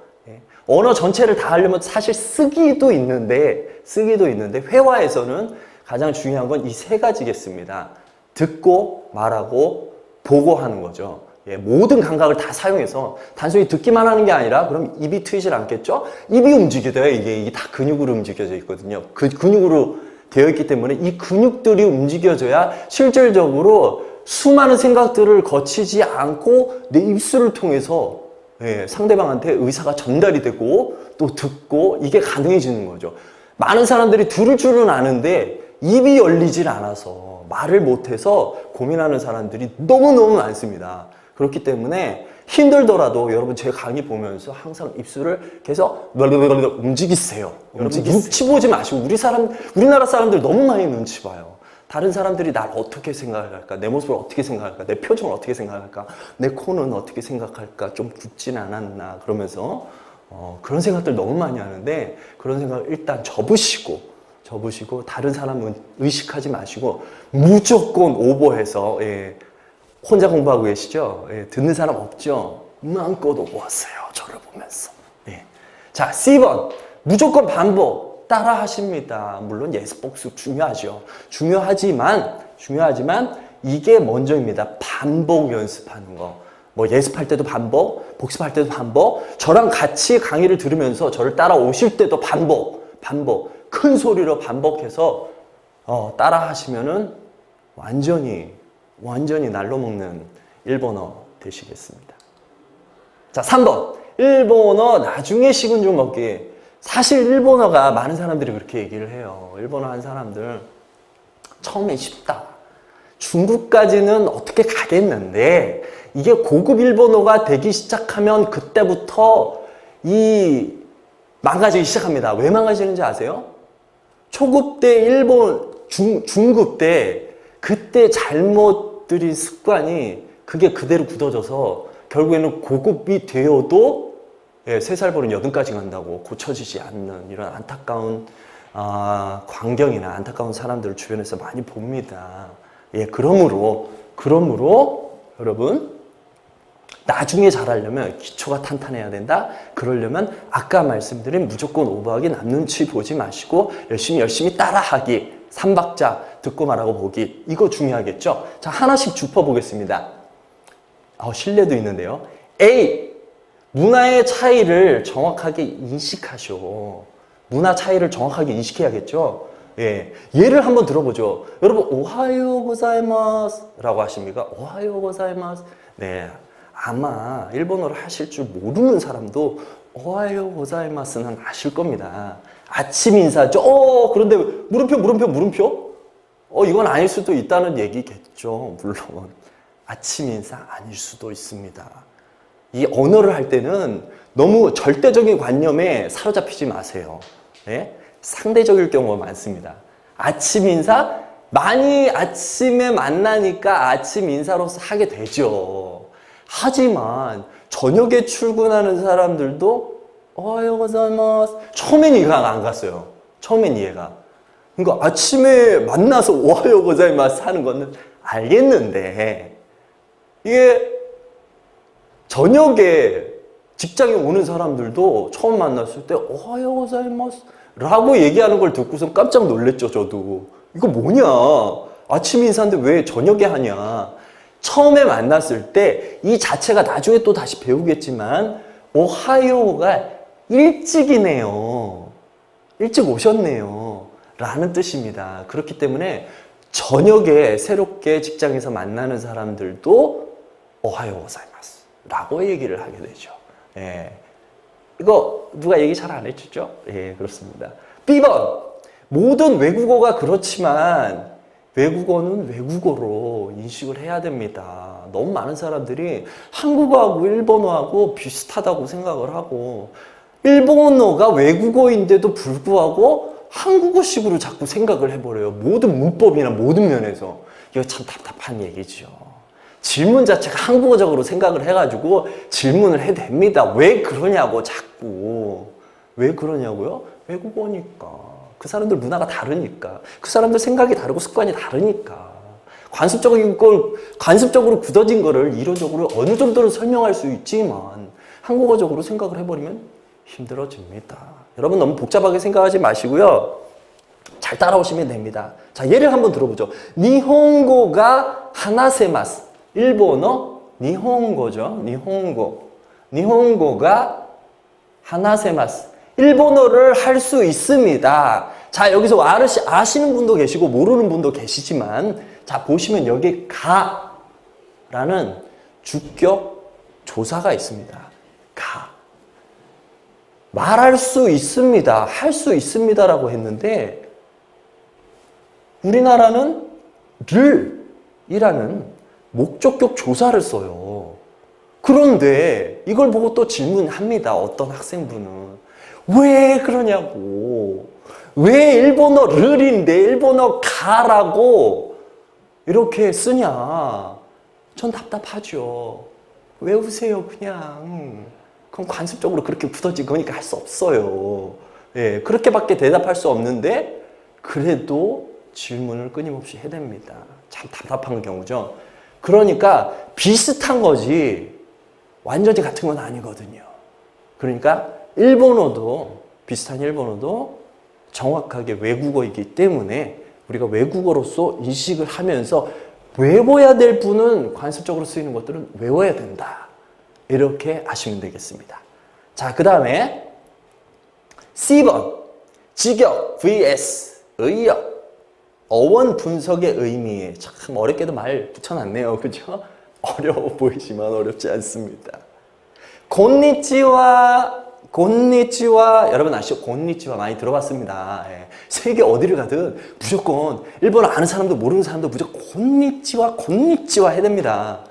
언어 전체를 다 하려면 사실 쓰기도 있는데 회화에서는 가장 중요한 건 이 세 가지겠습니다. 듣고 말하고 보고 하는 거죠. 모든 감각을 다 사용해서 단순히 듣기만 하는 게 아니라 그럼 입이 트이질 않겠죠? 입이 움직여져요. 이게 다 근육으로 움직여져 있거든요. 그 근육으로 되어 있기 때문에 이 근육들이 움직여져야 실질적으로 수많은 생각들을 거치지 않고 내 입술을 통해서 상대방한테 의사가 전달이 되고 또 듣고 이게 가능해지는 거죠. 많은 사람들이 들을 줄은 아는데 입이 열리질 않아서 말을 못해서 고민하는 사람들이 너무너무 많습니다. 그렇기 때문에 힘들더라도 여러분 제 강의 보면서 항상 입술을 계속 움직이세요. 여러분 눈치 보지 마시고 우리나라 사람들 너무 많이 눈치 봐요. 다른 사람들이 날 어떻게 생각할까? 내 모습을 어떻게 생각할까? 내 표정을 어떻게 생각할까? 내 코는 어떻게 생각할까? 좀 굽진 않았나? 그러면서 그런 생각들 너무 많이 하는데 그런 생각을 일단 접으시고 다른 사람은 의식하지 마시고 무조건 오버해서 혼자 공부하고 계시죠? 듣는 사람 없죠? 마음껏 오버하세요. 저를 보면서. 자, C번 무조건 반복. 따라 하십니다. 물론 예습 복습 중요하죠. 중요하지만 이게 먼저입니다. 반복 연습하는 거. 뭐 예습할 때도 반복, 복습할 때도 반복, 저랑 같이 강의를 들으면서 저를 따라오실 때도 반복. 큰 소리로 반복해서 따라 하시면은 완전히 날로 먹는 일본어 되시겠습니다. 자, 3번. 일본어 나중에 식은죽 먹기. 사실 일본어가 많은 사람들이 그렇게 얘기를 해요. 일본어 한 사람들 처음엔 쉽다. 중국까지는 어떻게 가겠는데 이게 고급 일본어가 되기 시작하면 그때부터 이 망가지기 시작합니다. 왜 망가지는지 아세요? 초급 때 일본, 중급 때 그때 잘못 들인 습관이 그게 그대로 굳어져서 결국에는 고급이 되어도 3살 버린 8까지 간다고 고쳐지지 않는 이런 안타까운 광경이나 안타까운 사람들을 주변에서 많이 봅니다. 그러므로 여러분 나중에 잘하려면 기초가 탄탄해야 된다. 그러려면 아까 말씀드린 무조건 오버하기, 남 눈치 보지 마시고 열심히 따라하기, 3박자 듣고 말하고 보기, 이거 중요하겠죠. 자, 하나씩 짚어보겠습니다. 신뢰도 있는데요. A. 문화의 차이를 정확하게 인식하시오. 문화 차이를 정확하게 인식해야겠죠. 예를 한번 들어보죠. 여러분, 오하요 고자이마스 라고 하십니까? 오하요 고자이마스. 네. 아마 일본어를 하실 줄 모르는 사람도 오하요 고자이마스는 아실 겁니다. 아침 인사죠. 그런데 물음표? 이건 아닐 수도 있다는 얘기겠죠. 물론 아침 인사 아닐 수도 있습니다. 이 언어를 할 때는 너무 절대적인 관념에 사로잡히지 마세요. 상대적일 경우가 많습니다. 아침 인사 많이 아침에 만나니까 아침 인사로서 하게 되죠. 하지만 저녁에 출근하는 사람들도 오하요 고자이마스 처음엔 이해가 안 갔어요. 그러니까 아침에 만나서 오하요 고자이마스 하는 거는 알겠는데 이게 저녁에 직장에 오는 사람들도 처음 만났을 때 오하요 고자이마스 라고 얘기하는 걸 듣고서 깜짝 놀랐죠. 저도 이거 뭐냐, 아침 인사인데 왜 저녁에 하냐. 처음에 만났을 때 이 자체가 나중에 또 다시 배우겠지만 오하요가 일찍이네요. 일찍 오셨네요. 라는 뜻입니다. 그렇기 때문에 저녁에 새롭게 직장에서 만나는 사람들도 오하요 고자이마스 라고 얘기를 하게 되죠. 이거 누가 얘기 잘 안 해주죠? 그렇습니다. B번. 모든 외국어가 그렇지만 외국어는 외국어로 인식을 해야 됩니다. 너무 많은 사람들이 한국어하고 일본어하고 비슷하다고 생각을 하고 일본어가 외국어인데도 불구하고 한국어식으로 자꾸 생각을 해버려요. 모든 문법이나 모든 면에서. 이거 참 답답한 얘기죠. 질문 자체가 한국어적으로 생각을 해가지고 질문을 해도 됩니다. 왜 그러냐고 자꾸. 왜 그러냐고요? 외국어니까. 그 사람들 문화가 다르니까. 그 사람들 생각이 다르고 습관이 다르니까. 관습적으로 굳어진 거를 이론적으로 어느 정도는 설명할 수 있지만 한국어적으로 생각을 해버리면 힘들어집니다. 여러분 너무 복잡하게 생각하지 마시고요. 잘 따라오시면 됩니다. 자, 예를 한번 들어보죠. 니혼고가 하나세마스. 일본어 니혼고죠. 니혼고가 하나세마스. 일본어를 할 수 있습니다. 자, 여기서 아시는 분도 계시고 모르는 분도 계시지만 자, 보시면 여기 가라는 주격 조사가 있습니다. 가. 말할 수 있습니다. 할 수 있습니다라고 했는데 우리나라는 이라는 목적격 조사를 써요. 그런데 이걸 보고 또 질문합니다. 어떤 학생분은. 왜 그러냐고. 왜 일본어 르인데 일본어 가라고 이렇게 쓰냐. 전 답답하죠. 외우세요 그냥. 그럼 관습적으로 그렇게 굳어진 거니까 할 수 없어요. 그렇게밖에 대답할 수 없는데 그래도 질문을 끊임없이 해댑니다. 참 답답한 경우죠. 그러니까 비슷한 거지 완전히 같은 건 아니거든요. 그러니까 비슷한 일본어도 정확하게 외국어이기 때문에 우리가 외국어로서 인식을 하면서 외워야 될 부분은 관습적으로 쓰이는 것들은 외워야 된다. 이렇게 아시면 되겠습니다. 자, 그 다음에 C번. 직역 vs 의역. 어원 분석의 의미. 참 어렵게도 말 붙여놨네요. 그죠? 어려워 보이지만 어렵지 않습니다. 곤니치와 여러분 아시죠? 곤니치와 많이 들어봤습니다. 세계 어디를 가든 무조건 일본어 아는 사람도 모르는 사람도 무조건 곤니치와 해야 됩니다.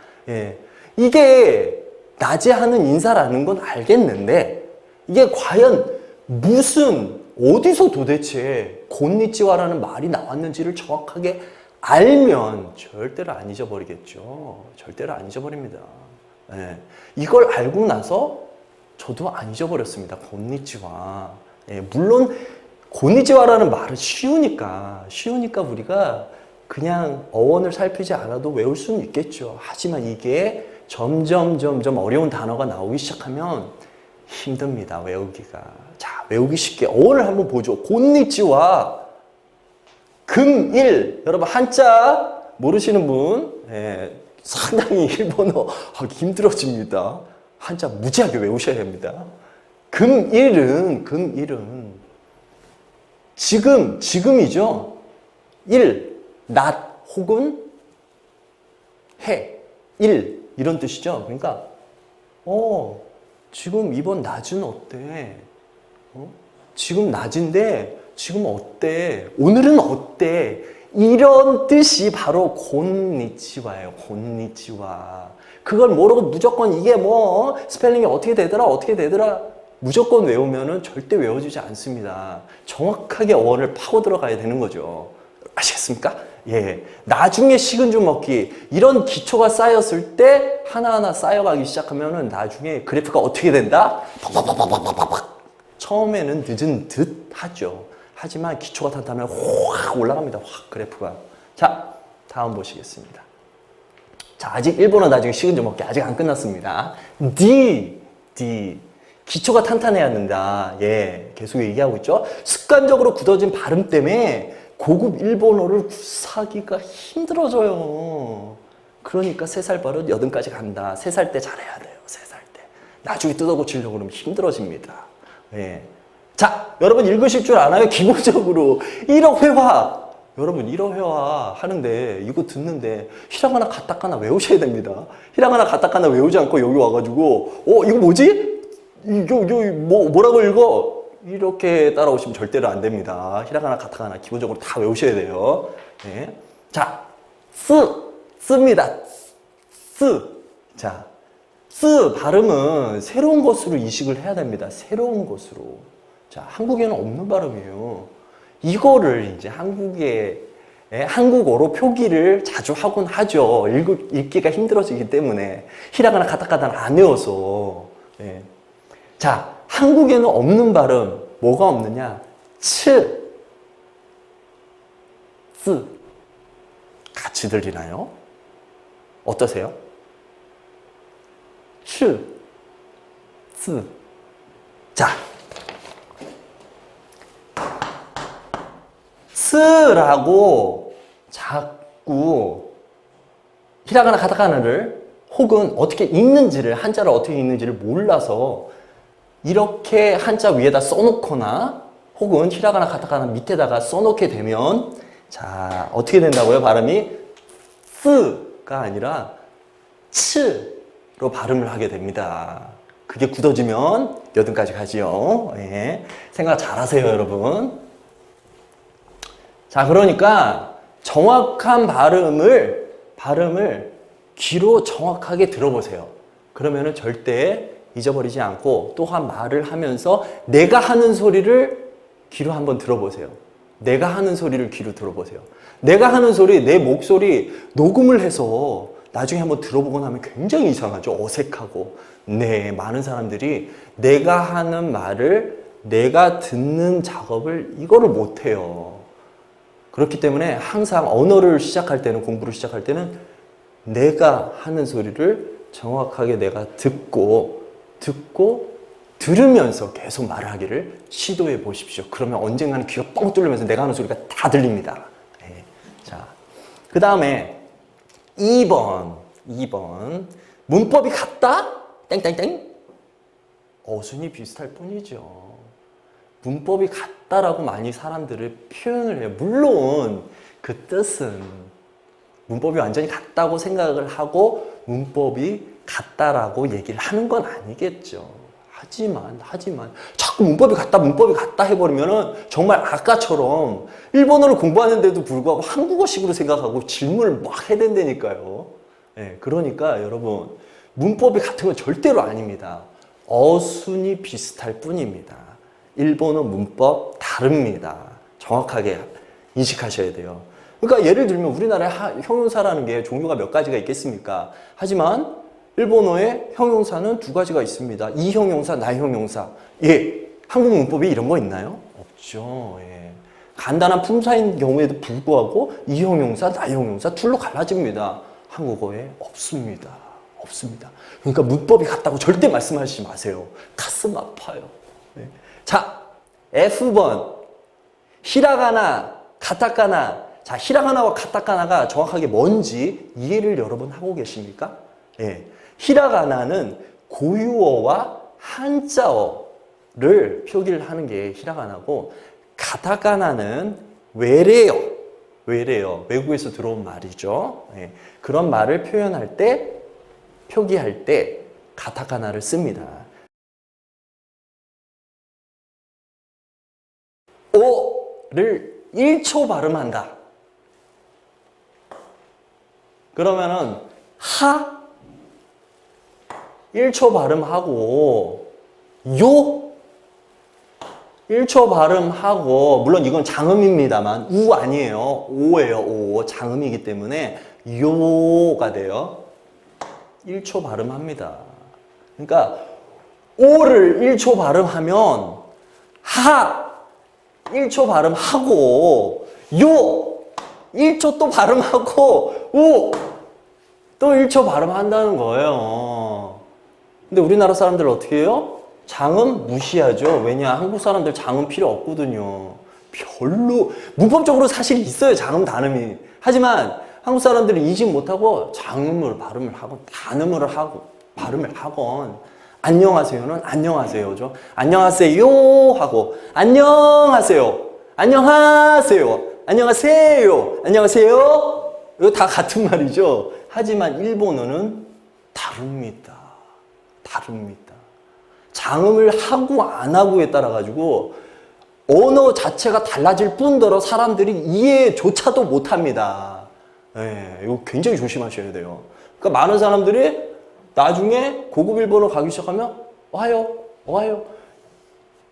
이게 낮에 하는 인사라는 건 알겠는데 이게 과연 무슨, 어디서 도대체 곤니치와라는 말이 나왔는지를 정확하게 알면 절대로 안 잊어버리겠죠. 절대로 안 잊어버립니다. 예, 이걸 알고 나서 저도 안 잊어버렸습니다. 곤니치와. 예, 물론 곤니치와라는 말은 쉬우니까 우리가 그냥 어원을 살피지 않아도 외울 수는 있겠죠. 하지만 이게 점점 어려운 단어가 나오기 시작하면 힘듭니다. 외우기가. 자, 외우기 쉽게 어원을 한번 보죠. 곤니치와 금일. 여러분 한자 모르시는 분, 예, 상당히 일본어 힘들어집니다. 한자 무지하게 외우셔야 됩니다. 금일은 지금이죠. 일, 낮 혹은 해, 일 이런 뜻이죠. 그러니까 지금 이번 낮은 어때? 지금 낮인데 지금 어때? 오늘은 어때? 이런 뜻이 바로 곤니치와예요. 곤니치와. 그걸 모르고 무조건 이게 뭐 스펠링이 어떻게 되더라 무조건 외우면은 절대 외워지지 않습니다. 정확하게 어원을 파고 들어가야 되는 거죠. 아시겠습니까? 예. 나중에 식은 죽 먹기 이런 기초가 쌓였을 때 하나하나 쌓여가기 시작하면은 나중에 그래프가 어떻게 된다? 팍팍팍팍팍팍. 처음에는 늦은 듯 하죠. 하지만 기초가 탄탄하면 확 올라갑니다. 확 그래프가. 자, 다음 보시겠습니다. 자, 아직 일본어 나중에 식은 죽 먹기 아직 안 끝났습니다. D. 기초가 탄탄해야 된다. 예, 계속 얘기하고 있죠. 습관적으로 굳어진 발음 때문에 고급 일본어를 구사하기가 힘들어져요. 그러니까 3살 버릇 8까지 간다. 3살 때 잘해야 돼요. 3살 때. 나중에 뜯어고치려고 그러면 힘들어집니다. 예. 자, 여러분 읽으실 줄 아나요? 기본적으로 1억 회화. 여러분 1억 회화 하는데 이거 듣는데 히라가나 가타카나 외우셔야 됩니다. 히라가나 가타카나 외우지 않고 여기 와가지고 이거 뭐지? 이거 뭐라고 읽어? 이렇게 따라오시면 절대로 안 됩니다. 히라가나 가타카나 기본적으로 다 외우셔야 돼요. 네. 자, 쓰입니다. 자, 발음은 새로운 것으로 이식을 해야 됩니다. 새로운 것으로. 자, 한국에는 없는 발음이에요. 이거를 이제 한국어로 표기를 자주 하곤 하죠. 읽기가 힘들어지기 때문에. 히라가나 가타카나는 안 외워서. 예. 자, 한국에는 없는 발음, 뭐가 없느냐? 츠, 쓰. 같이 들리나요? 어떠세요? 츠, 쓰. 자, 스라고 자꾸 히라가나 가타카나를 혹은 어떻게 읽는지를, 한자를 어떻게 읽는지를 몰라서 이렇게 한자 위에다 써놓거나 혹은 히라가나 가타카나 밑에다가 써놓게 되면 자, 어떻게 된다고요? 발음이 쓰가 아니라 츠로 발음을 하게 됩니다. 그게 굳어지면 여든까지 가지요. 예. 생각 잘하세요, 여러분. 자, 그러니까 정확한 발음을 귀로 정확하게 들어보세요. 그러면은 절대 잊어버리지 않고 또한 말을 하면서 내가 하는 소리를 귀로 한번 들어보세요. 내가 하는 소리를 귀로 들어보세요. 내가 하는 소리, 내 목소리 녹음을 해서 나중에 한번 들어보고 나면 굉장히 이상하죠. 어색하고. 네, 많은 사람들이 내가 하는 말을 내가 듣는 작업을 이거를 못해요. 그렇기 때문에 항상 언어를 시작할 때는, 공부를 시작할 때는 내가 하는 소리를 정확하게 내가 듣고 들으면서 계속 말을 하기를 시도해 보십시오. 그러면 언젠가는 귀가 뻥 뚫리면서 내가 하는 소리가 다 들립니다. 네. 자, 그 다음에 2번. 문법이 같다? 땡땡땡. 어순이 비슷할 뿐이죠. 문법이 같다라고 많이 사람들을 표현을 해요. 물론 그 뜻은 문법이 완전히 같다고 생각을 하고 문법이 같다라고 얘기를 하는 건 아니겠죠. 하지만 자꾸 문법이 같다 해버리면은 정말 아까처럼 일본어를 공부하는데도 불구하고 한국어식으로 생각하고 질문을 막 해야 된다니까요. 네, 그러니까 여러분 문법이 같은 건 절대로 아닙니다. 어순이 비슷할 뿐입니다. 일본어 문법 다릅니다. 정확하게 인식하셔야 돼요. 그러니까 예를 들면 우리나라의 형용사라는 게 종류가 몇 가지가 있겠습니까? 하지만 일본어에 형용사는 두 가지가 있습니다. 이 형용사, 나 형용사. 예, 한국 문법에 이런 거 있나요? 없죠. 예. 간단한 품사인 경우에도 불구하고 이 형용사, 나 형용사 둘로 갈라집니다. 한국어에 없습니다. 없습니다. 그러니까 문법이 같다고 절대 말씀하시지 마세요. 가슴 아파요. 네. 자, F번. 히라가나, 가타카나. 자, 히라가나와 가타카나가 정확하게 뭔지 이해를 여러분 하고 계십니까? 예. 히라가나는 고유어와 한자어를 표기를 하는 게 히라가나고, 가타카나는 외래어, 외국에서 들어온 말이죠. 예. 그런 말을 표현할 때, 표기할 때 가타카나를 씁니다. 오를 1초 발음한다. 그러면은 하 1초 발음하고 요 1초 발음하고, 물론 이건 장음입니다만 우 아니에요. 오예요. 오. 장음이기 때문에 요가 돼요. 1초 발음합니다. 그러니까 오를 1초 발음하면 하 1초 발음하고 요 1초 또 발음하고 오 또 1초 발음한다는 거예요. 근데 우리나라 사람들 어떻게 해요? 장음 무시하죠. 왜냐? 한국 사람들 장음 필요 없거든요. 별로 문법적으로 사실 있어요. 장음 단음이. 하지만 한국 사람들이 인식 못하고 장음으로 발음을 하고 단음으로 하고 발음을 하건, 안녕하세요는 안녕하세요죠. 안녕하세요 하고 안녕하세요, 안녕하세요, 안녕하세요, 안녕하세요. 이거 다 같은 말이죠. 하지만 일본어는 다릅니다. 다릅니다. 장음을 하고 안 하고에 따라 가지고 언어 자체가 달라질 뿐더러 사람들이 이해조차도 못합니다. 네, 이거 굉장히 조심하셔야 돼요. 그러니까 많은 사람들이 나중에 고급 일본어 가기 시작하면 오하요, 오하요.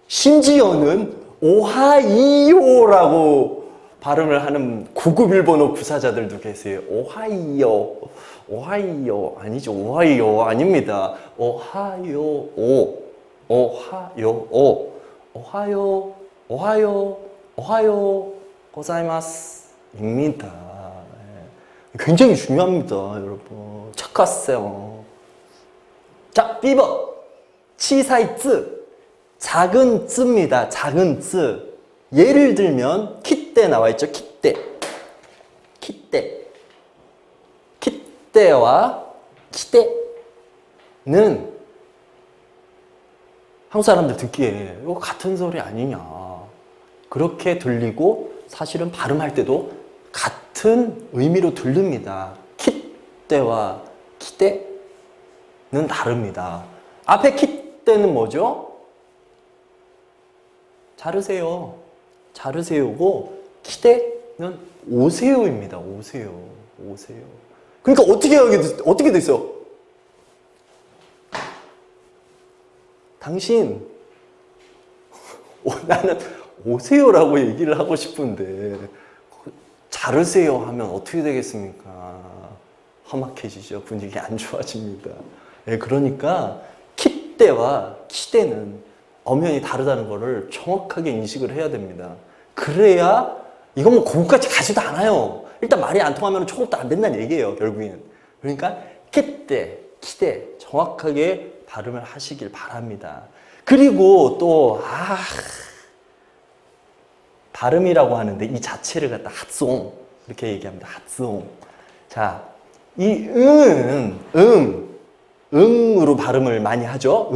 심지어는 오하이요라고 발음을 하는 고급 일본어 구사자들도 계세요. 오하이요, 오하이요 아니죠. 오하이요 아닙니다. 오하요, 오, 오하요, 오, 오하요, 오하요, 오하요, 고자이마스입니다. 굉장히 중요합니다, 여러분. 착하세요. 자, B번. 치사이 쯔. 작은 쯔입니다. 작은 쯔. 예를 들면 키떼 나와 있죠. 키떼. 키떼. 키떼와 키떼는 한국 사람들 듣기에 이거 같은 소리 아니냐. 그렇게 들리고 사실은 발음할 때도 같은 의미로 들립니다. 키떼와 키떼는 다릅니다. 앞에 키떼는 뭐죠? 자르세요. 자르세요고, 키떼는 오세요입니다. 오세요. 오세요. 그러니까 어떻게 됐어? 당신, 나는 오세요라고 얘기를 하고 싶은데 자르세요 하면 어떻게 되겠습니까? 험악해지죠. 분위기 안 좋아집니다. 네, 그러니까 키떼와 키떼는 엄연히 다르다는 것을 정확하게 인식을 해야 됩니다. 그래야 이건 뭐 고급까지 가지도 않아요. 일단 말이 안 통하면 초급도 안 된다는 얘기예요, 결국엔. 그러니까 키떼, 키떼 정확하게 발음을 하시길 바랍니다. 그리고 또 발음이라고 하는데 이 자체를 갖다 핫송 이렇게 얘기합니다. 핫송. 자, 이 응으로 발음을 많이 하죠.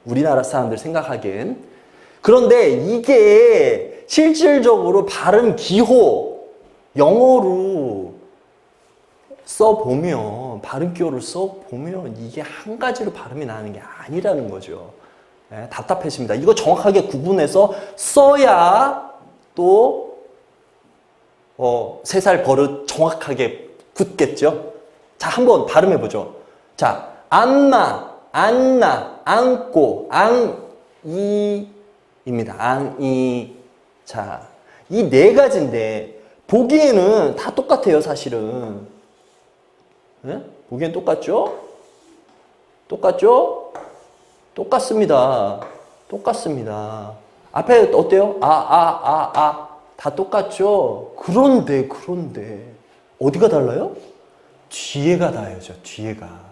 우리나라 사람들 생각하기엔. 그런데 이게 실질적으로 발음 기호 영어로 써보면, 발음 기호를 써보면 이게 한 가지로 발음이 나는 게 아니라는 거죠. 네, 답답해집니다. 이거 정확하게 구분해서 써야 또 3살 버릇 정확하게 굳겠죠. 자, 한번 발음해보죠. 자, 안마 안나, 안고, 앙이입니다. 앙이. 자, 이 네 가지인데, 보기에는 다 똑같아요, 사실은. 네? 보기엔 똑같죠? 똑같죠? 똑같습니다. 똑같습니다. 앞에 어때요? 다 똑같죠? 그런데, 어디가 달라요? 뒤에가 다르죠, 뒤에가.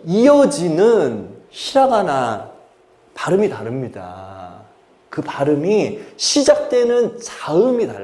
이어지는 히라가나 발음이 다릅니다. 그 발음이 시작되는 자음이 달라요.